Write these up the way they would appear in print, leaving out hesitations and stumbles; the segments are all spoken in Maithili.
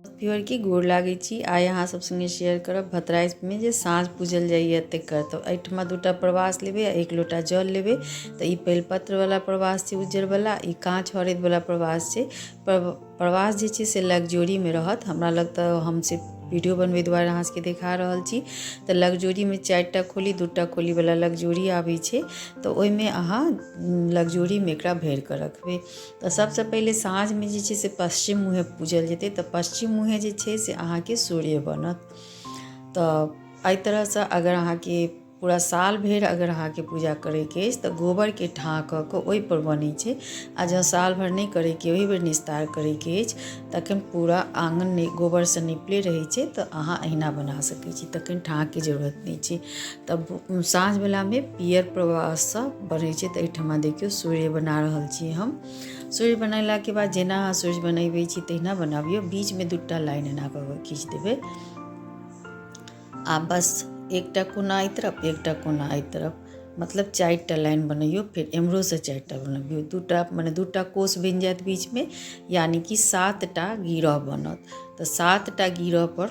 प्योर की गोड़ लागे छी। आइ अहाँ सब संगे शेयर करब भतराइस में जे साँझ पूजल जाइए तेकर। तो एहिठमा दूटा प्रवास लेबै आ 1 लोटा जल लेबै। तो ई बेलपत्रवाला प्रवास छै उज्जरवला, ई काँच हरदिवला प्रवास छै। प्रवास जे छै से लग्जोरीमे रहत। हमरा लग तऽ हम से वीडियो बनबै दुआरे अहाँ सबके देखा रहल छी। तऽ लग्जोरीमे 4टा खोली 2टा खोलीवला लग्जोरी आबै छै। तऽ ओहिमे अहाँ लग्जोरीमे एकरा भरि कऽ रखबै। तऽ सबसँ पहिले साँझमे जे छै से पश्चिम मुँहे पूजल जेतै। तऽ पश्चिम मुँहे जे छै से अहाँके सूर्य बनत। तऽ एहि तरहसँ अगर अहाँके पूरा साल भरि अगर अहाँके पूजा करैके अछि तऽ गोबरके ठाँ कऽ कऽ ओहिपर बनै छै। आ जँ साल भरि नहि करैके ओहि बेर निस्तार करैके अछि तखन पूरा आँगन गोबरसँ निपले रहै छै। तऽ अहाँ अहिना बना सकै छी, तखन ठाँके जरूरत नहि छै। तब साँझवलामे पियर प्रवाससँ बनै छै। तऽ एहिठमा देखियौ सूर्य बना रहल छी हम। सूर्य बनेलाके बाद जेना अहाँ सूर्य बनबै छी तहिना बनाबियौ। बीचमे 2टा लाइन एना कऽ कऽ खींच देबै। आ बस एकटा कोना एहि तरफ एकटा कोना एहि तरफ, मतलब 4टा लाइन बनैयौ। फिर एम्हरोसँ 4टा बनबियौ। 2टा मने 2टा कोस बनि जायत बीचमे, यानी कि 7टा गिरह बनत। तऽ 7टा गिरह पर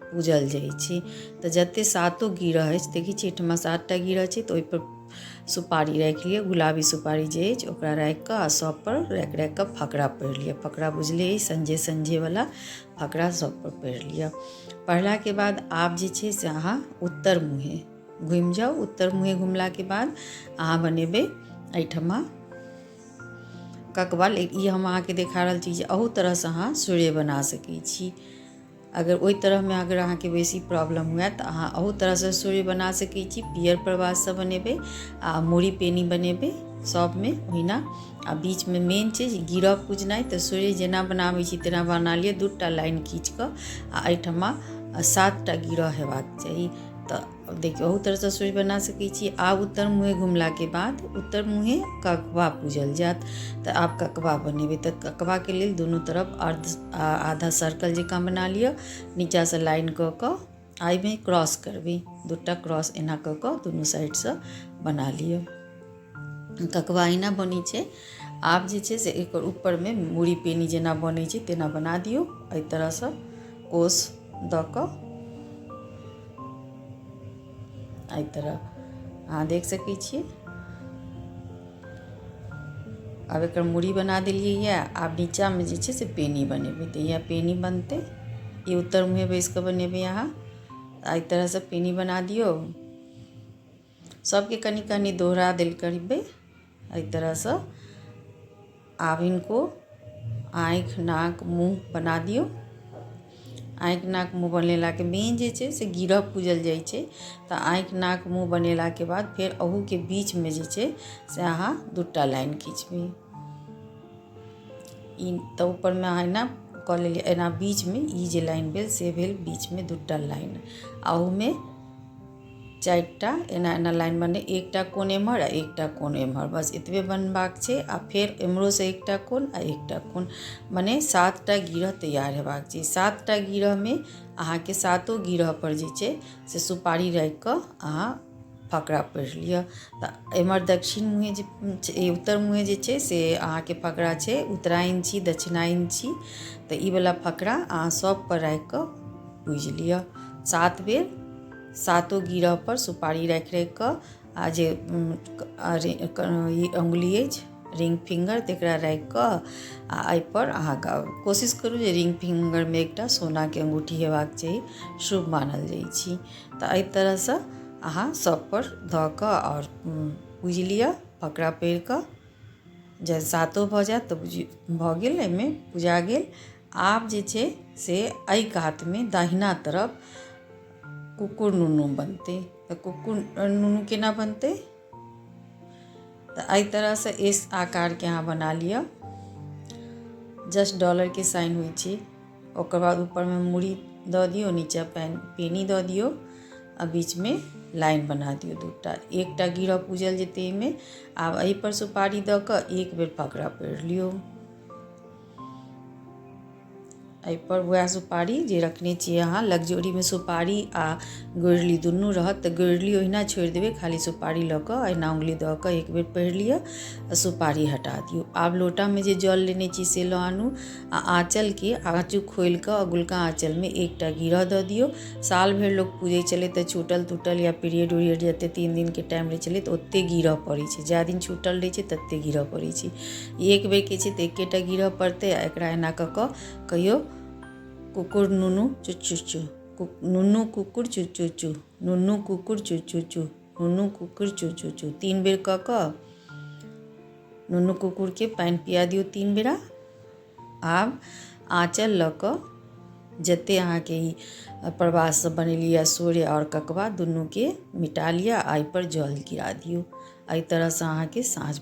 पूजल जाइ छै। तऽ जतेक 7 गिरह अछि, देखै छियै एहिठमा 7टा गिरह छै। तऽ ओहिपर सुपारी राखि लिअ, गुलाबी सुपारी जे अछि ओकरा राखि कऽ आ सबपर राखि राखि कऽ फकरा पढ़ि लिअ। फकरा बुझले अछि, संझे संझेवला फकरा सबपर पढ़ि लिअ। पढ़लाके बाद आब जे छै से अहाँ उत्तर मुँहे घुमि जाउ। उत्तर मुँहे घुमलाके बाद अहाँ बनेबै एहिठमा ककबा। ई हम अहाँके देखा रहल छी जे अहू तरहसँ अहाँ सूर्य बना सकै छी। अगर ओहि तरहमे अगर अहाँके बेसी प्रॉब्लम हुए तऽ अहाँ अहू तरहसँ सूर्य बना सकै छी। पियर प्रवाससँ बनेबै आ मूड़ी पेनी बनेबै सबमे ओहिना। आ बीचमे मेन छै जे गिरह पूजनाइ। तऽ सूर्य जेना बनाबै छी तेना बना लिअ। 2टा लाइन खींच कऽ आ एहिठमा 7टा गिरह हेबाक चाही। तऽ देखियौ अहू तरहसँ सूर्य बना सकै छी। आब उत्तर मुँहे घुमलाके बाद उत्तर मुँहे ककबा पूजल जायत। तऽ आब ककबा बनेबै। तऽ ककबाके लेल दुनू तरफ आधा सर्कल जकाँ बना लिअ। नीचाँसँ लाइन कऽ कऽ एहिमे क्रॉस करबै। 2टा क्रॉस एना कऽ कऽ दुनू साइडसँ बना लिअ। ककबा अहिना बनै छै। आब जे छै से एकर ऊपरमे मूड़ी पेनी जेना बनै छै तेना बना दियौ। एहि तरहसँ कोस दऽ कऽ एहि तरह अहाँ देख सकै छियै। आब एकर मूड़ी बना देलियै यए। आब नीचाँमे जे छै से पेनी बनेबै। तऽ इएह पेनी बनतै। ई उत्तर मुँहे बैसि कऽ बनेबै अहाँ। एहि तरहसँ पेनी बना दियौ। सबके कनि कनि दोहरा देल करबै एहि तरहसँ। आब इनको आँखि नाक मुँह बना दियौ। आँखि नाक मुँह बनेलाके मेन जे छै से गिरह पूजल जाइ छै। तऽ आँखि नाक मुँह बनेलाके बाद फेर अहूके बीचमे जे छै से अहाँ 2टा लाइन खींचबै। ई तऽ ऊपरमे अहाँ एना कऽ लेलियै। एना बीचमे ई जे लाइन भेल से भेल बीचमे 2टा लाइन। आ ओहुमे 4टा एना एना लाइन बने। एकटा कोन एम्हर आ एकटा कोन एम्हर, बस एतबे बनबाक छै। आ फेर एम्हरोसँ एकटा कोन आ एकटा कोन, मने 7टा गिरह तैयार हेबाक छै। 7टा गिरहमे अहाँके 7 गिरह पर जे छै से सुपारी राखि कऽ अहाँ फकरा पढ़ि लिअ। तऽ एम्हर दक्षिण मुँहे जे उत्तर मुँहे जे छै से अहाँके फकरा छै उत्तरायण छी दक्षिणायन छी। तऽ ई वला फकरा अहाँ सब पर राखि कऽ पूजि लिअ। 7 बेर 7 गिरह पर सुपारी राखि राखि कऽ आ जे ई अङ्गुली अछि रिंग फिंगर तकरा राखि कऽ आ एहिपर अहाँके कोशिश करू जे रिंग फिंगरमे एकटा सोनाके अङ्गूठी हेबाक चाही, शुभ मानल जाइ छी। तऽ एहि तरहसँ अहाँ सब पर धऽ कऽ आओर पूजि लिअ फकरा पढ़ि कऽ। जब 7 भऽ जायत तऽ भऽ गेल, एहिमे पूजा गेल। आब जे छै से एहि कातमे दाहिना तरफ कुकुर नुनू बनतै। तऽ कुकुर नुनू केना बनतै? तऽ एहि तरहसँ इस आकारके अहाँ बना लिअ। जस्ट डॉलरके साइन होइ छै। ओकर बाद ऊपरमे मूड़ी दऽ दियौ, नीचाँ पेनी दऽ दियौ आ बीचमे लाइन बना दियौ 2टा। एकटा गिरह पूजल जेतै एहिमे। आब एहिपर सुपारी दऽ कऽ एक बेर फकरा पढ़ि लियौ। एहिपर वएह सुपारी जे रखने छिए अहाँ लगजोरीमे सुपारी आ गोरली दुनू रहत तऽ गोरली ओहिना छोड़ि देबै, खाली सुपारी लऽ कऽ एहिना उंगली दऽ कऽ एक बेर पढ़ि लिअ आ सुपारी हटा दियौ। आब लोटामे जे जल लेने छी से लऽ आनू आ आँचलके आँचू खोलि कऽ अगुलका आँचलमे एकटा गिरह दऽ दियौ। साल भरि लोक पूजै छलै तऽ छूटल टूटल या पीरियड उरियड जतेक 3 दिनके टाइम रहै छलै तऽ ओतेक गिरह पड़ै छै, जाए दिन छूटल रहै छै ततेक गिरह पड़ै छै। एक बेरके छै तऽ एकेटा गिरह पड़तै आ एकरा एना कऽ कऽ कहियो कुकुर नुनू चू चू चू, नुनू कुकुर चू चू चू, नुनू कुकुर चू चू चू, नुनू कुकुर चू चू चू 3 बेर कऽ कऽ नुनू कुकुरके पानि पिया दियौ 3 बेरा। आब आँचल लऽ कऽ जतेक अहाँके ई प्रवास सब बनेलिए सूर्य आओर ककबा दुनूके मिटा लिअ आ एहिपर जल गिरा दियौ। एहि तरहसँ अहाँके साँझ